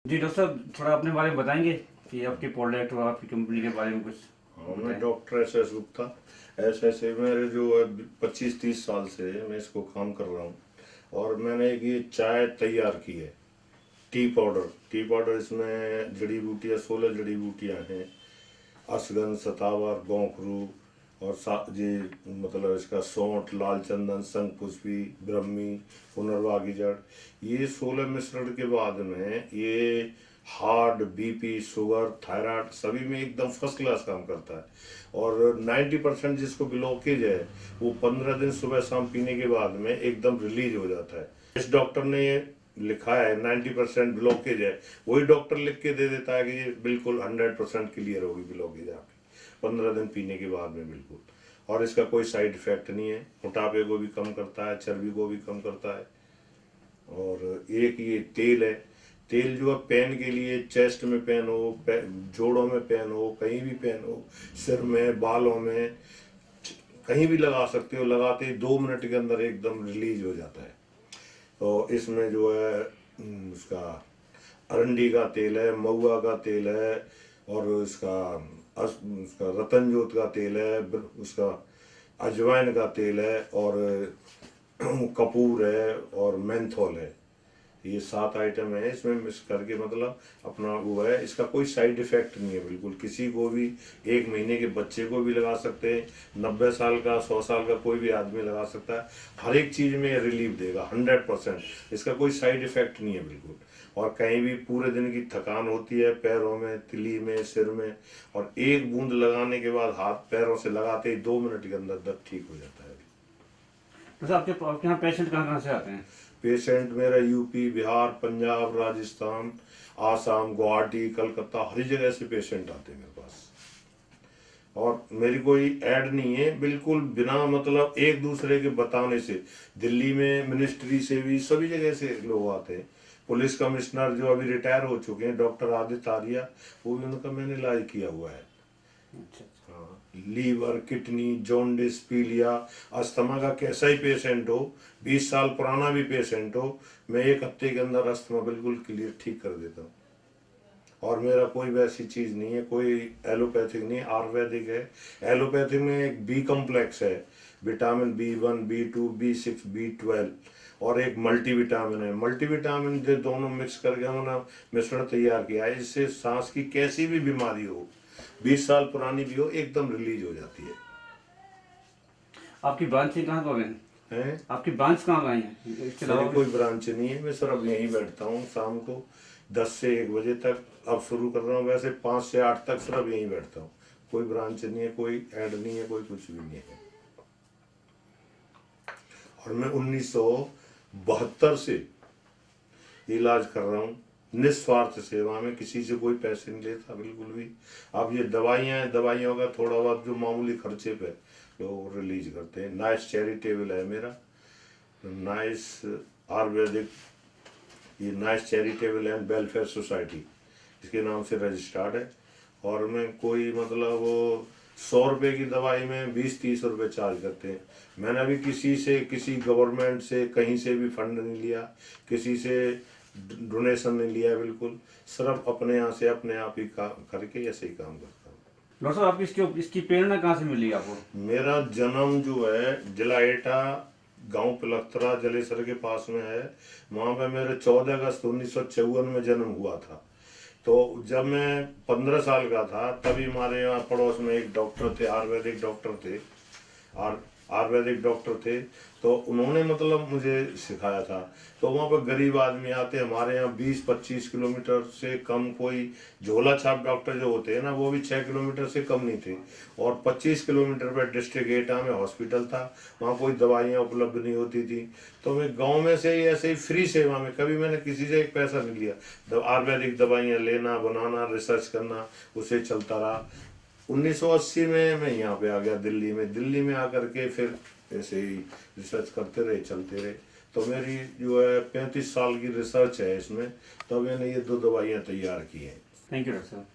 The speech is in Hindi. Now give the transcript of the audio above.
जी डॉक्टर साहब, थोड़ा अपने बारे में बताएंगे कि आपके प्रोडक्ट और आपकी कंपनी के बारे में कुछ हाँ, मैं बताएं। Doctor SS Gupta. SS मेरे जो है 25-30 साल से मैं इसको काम कर रहा हूँ। और मैंने एक ये चाय तैयार की है, टी पाउडर। इसमें जड़ी बूटियाँ 16 जड़ी बूटियाँ हैं। अश्वगंध, सतावर, गोंखरू और ये मतलब इसका सौंठ, लाल चंदन, शंखपुष्पी, ब्रह्मी, पुनर्वा की जड़। ये 16 मिश्रण के बाद में ये हार्ट, BP, शुगर, थायराइड सभी में एकदम फर्स्ट क्लास काम करता है। और 90% जिसको ब्लॉकेज है वो 15 दिन सुबह शाम पीने के बाद में एकदम रिलीज हो जाता है। इस डॉक्टर ने ये लिखा है 90% ब्लॉकेज है, वही डॉक्टर लिख के दे देता है कि ये बिल्कुल 100% क्लियर होगी ब्लॉकेज आपकी 15 दिन पीने के बाद में बिल्कुल। और इसका कोई साइड इफेक्ट नहीं है, मोटापे को भी कम करता है, चर्बी को भी कम करता है। और एक ये तेल है, तेल जो है पेन के लिए, चेस्ट में पेन हो, जोड़ों में पेन हो, कहीं भी पेन हो, सिर में, बालों में, कहीं भी लगा सकते हो। लगाते ही 2 मिनट के अंदर एकदम रिलीज हो जाता है। तो इसमें जो है उसका अरंडी का तेल है, महुआ का तेल है, और उसका रतन जोत का तेल है, उसका अजवाइन का तेल है, और कपूर है, और मेंथोल है। ये 7 आइटम है, इसमें मिक्स करके मतलब अपना वो है। इसका कोई साइड इफेक्ट नहीं है बिल्कुल। किसी को भी, 1 महीने के बच्चे को भी लगा सकते हैं, 90 साल का, 100 साल का कोई भी आदमी लगा सकता है। हर एक चीज़ में रिलीफ देगा 100%। इसका कोई साइड इफेक्ट नहीं है बिल्कुल। और कहीं भी पूरे दिन की थकान होती है, पैरों में, तिली में, सिर में, और एक बूंद लगाने के बाद हाथ पैरों से लगाते ही 2 मिनट के अंदर दर्द ठीक हो जाता है। डॉक्टर साहब, आपके यहाँ पेशेंट कहाँ कहाँ से आते हैं? पेशेंट मेरा यूपी, बिहार, पंजाब, राजस्थान, आसाम, गुवाहाटी, कलकत्ता, हर जगह से पेशेंट आते हैं मेरे पास। और मेरी कोई ऐड नहीं है, बिल्कुल बिना मतलब एक दूसरे के बताने से। दिल्ली में मिनिस्ट्री से भी, सभी जगह से लोग आते हैं। पुलिस कमिश्नर जो अभी रिटायर हो चुके हैं, डॉक्टर आदित्य आर्या, वो भी उनका मैंने इलाज किया हुआ है। अच्छा। हाँ, लीवर, किडनी, जॉन्डिस, पीलिया, अस्थमा का कैसा ही पेशेंट हो, 20 साल पुराना भी पेशेंट हो, मैं 1 हफ्ते के अंदर अस्थमा बिल्कुल क्लियर ठीक कर देता हूँ। और मेरा कोई वैसी चीज़ नहीं है, कोई एलोपैथिक नहीं, आयुर्वेदिक है। एलोपैथिक में एक बी कम्प्लेक्स है, vitamin B1, B2, B6, B12, और एक मल्टीविटामिन है। मल्टीविटामिन जो दोनों मिक्स करके उन्होंने मिश्रण तैयार किया है, इससे सांस की कैसी भी बीमारी हो, 20 साल पुरानी भी हो, एकदम रिलीज हो जाती है। आपकी ब्रांच कहाँ कहाँ हैं? आपकी ब्रांच कहाँ कहाँ है, इसके मेरी अलावा कोई ब्रांच नहीं है, मैं सिर्फ यहीं बैठता हूँ शाम को 10 से 1 बजे तक। अब शुरू कर रहा हूँ, वैसे 5 से 8 तक सिर्फ यहीं बैठता हूँ। कोई ब्रांच नहीं है, कोई ऐड नहीं है, कोई कुछ भी नहीं है। और मैं 1972 से इलाज कर रहा हूँ, निस्वार्थ सेवा में, किसी से कोई पैसे नहीं लेता बिल्कुल भी। अब ये दवाइयाँ हैं, दवाइयों का थोड़ा बहुत जो मामूली खर्चे पे लोग रिलीज करते हैं। नाइस चैरिटेबल है मेरा, नाइस आयुर्वेदिक, ये nice charitable and welfare society इसके नाम से रजिस्टर्ड है। और मैं कोई मतलब वो 100 रुपये की दवाई में 20-30 रुपये चार्ज करते हैं। मैंने अभी किसी से, किसी गवर्नमेंट से, कहीं से भी फंड नहीं लिया, किसी से डोनेशन नहीं लिया, बिल्कुल सिर्फ अपने यहाँ से अपने आप ही काम करके ऐसे ही काम करता हूँ। डॉक्टर साहब, आपकी इसकी प्रेरणा कहाँ से मिली आपको? मेरा जन्म जो है जिला एटा, गांव पलख्तरा, जलेसर के पास में है। वहाँ पे मेरे 14 अगस्त 1954 में जन्म हुआ था। तो जब मैं 15 साल का था, तभी हमारे यहाँ पड़ोस में एक डॉक्टर थे, आयुर्वेदिक डॉक्टर थे, आयुर्वेदिक डॉक्टर थे। तो उन्होंने मतलब मुझे सिखाया था। तो वहाँ पर गरीब आदमी आते, हमारे यहाँ 20-25 किलोमीटर से कम कोई झोला छाप डॉक्टर जो होते हैं ना, वो भी 6 किलोमीटर से कम नहीं थे। और 25 किलोमीटर पर डिस्ट्रिक्ट एटा में हॉस्पिटल था, वहाँ कोई दवाइयाँ उपलब्ध नहीं होती थी। तो मैं गांव में से ही ऐसे ही फ्री सेवा में, कभी मैंने किसी से एक पैसा नहीं लिया, आयुर्वेदिक दवाइयाँ लेना, बनाना, रिसर्च करना, उसे चलता रहा। 1980 में मैं यहाँ पे आ गया दिल्ली में आकर के फिर ऐसे ही रिसर्च करते रहे, चलते रहे। तो मेरी जो है 35 साल की रिसर्च है इसमें, तो मैंने ये 2 दवाइयाँ तैयार की हैं। थैंक यू डॉक्टर साहब।